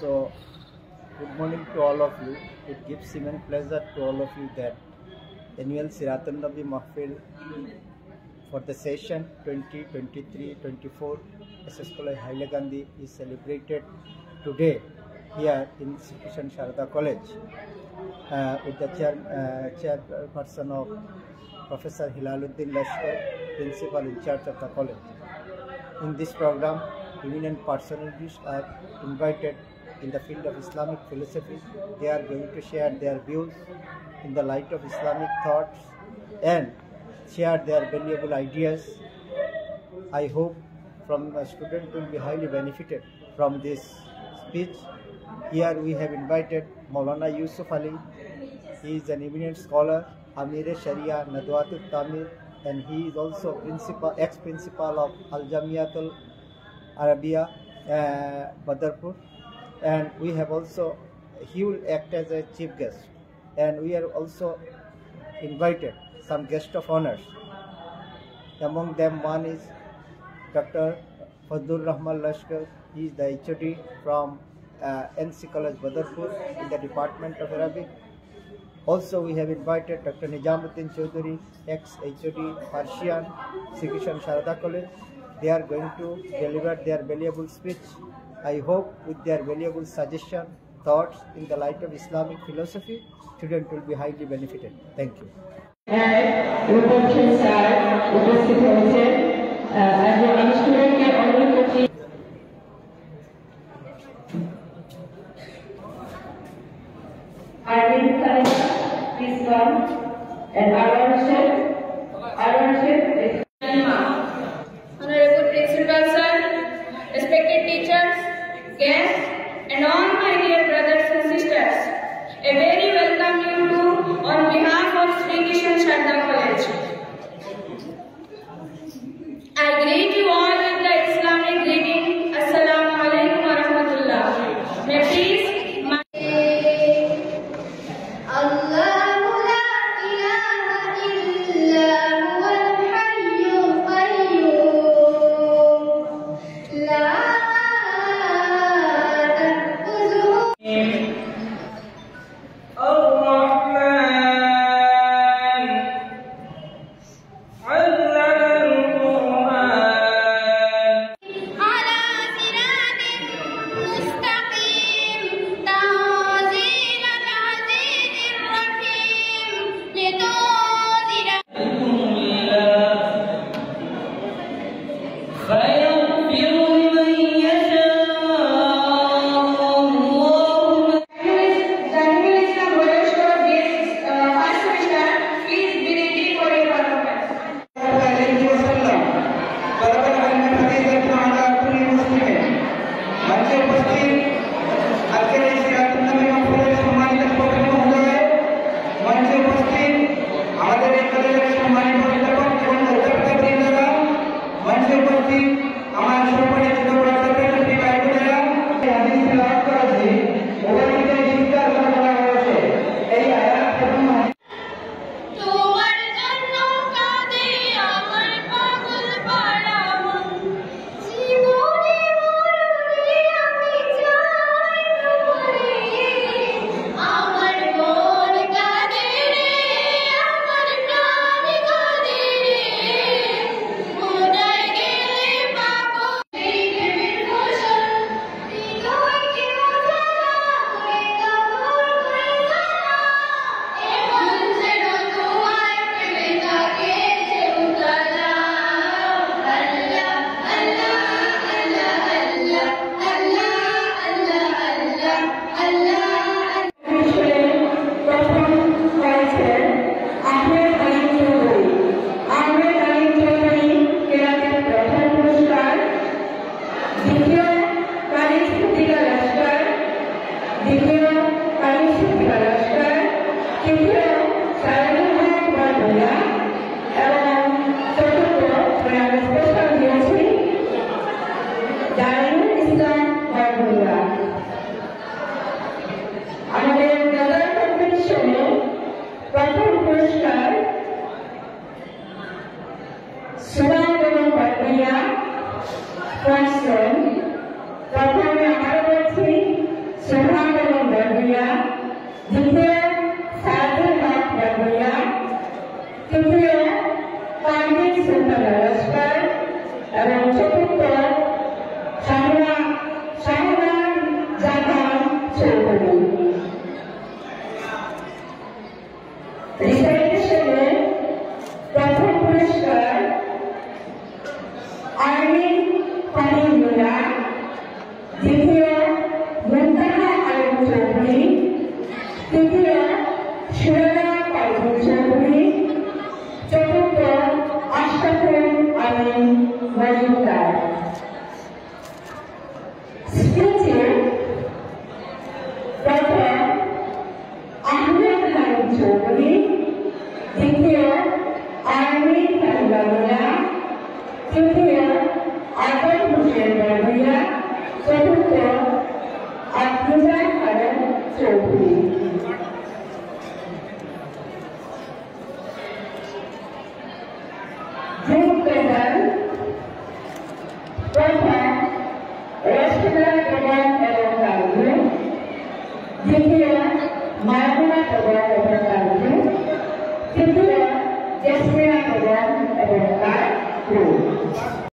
So, good morning to all of you. It gives immense pleasure to all of you that annual Siratun Nabi Mahfil for the session 2023-24 SS College Haile Gandhi is celebrated today here in Sri Krishna Sharada College with the chairperson of Professor Hilaluddin Lashkar, principal in charge of the college. In this program, eminent personalities are invited in the field of Islamic philosophy. They are going to share their views in the light of Islamic thoughts and share their valuable ideas. I hope from a student will be highly benefited from this speech. Here we have invited Maulana Yusuf Ali. He is an eminent scholar, Amir-e-Sharia, Nadwatul Tamir, and he is also ex-principal of Al-Jamiatul Arabiya, Badarpur. And we have also, he will act as a chief guest. And we are also invited some guests of honors. Among them, one is Dr. Fadlur Rahman Lashkar. He is the HOD from NC College Badarpur in the Department of Arabic. Also, we have invited Dr. Nijamuddin Chaudhary, ex-HOD Persian, Sri Krishna Sharada College. They are going to deliver their valuable speech. I hope with their valuable suggestion, thoughts in the light of Islamic philosophy, students will be highly benefited. Thank you. Please come and our chef Honorable Principal Sir, respected teachers, guests, and all my dear brothers and sisters, a very welcome you to on behalf of Sri Krishna Sharada College. I greet you all with the Islamic greeting. Assalamu alaikum wa rahmatullah. May please তৃতীয় সুরানা পারভীন চৌধুরী, চতুর্থ আশরাফুল আমিন মজুমদার। স্পিচে প্রথম আহমেদ হালিম চৌধুরী, দ্বিতীয় আমির ফাহিমা, তৃতীয় আদম হোসেন বাবুইয়া, চতুর্থ Afroza Khanam Chowdhury. Group প্রধান প্রথম রশিদা বেগম এবং কালু, দ্বিতীয় মায়মুনা বেগম এবং কালু, তৃতীয় জেসমিনা বেগম এবং তার গ্রুপ।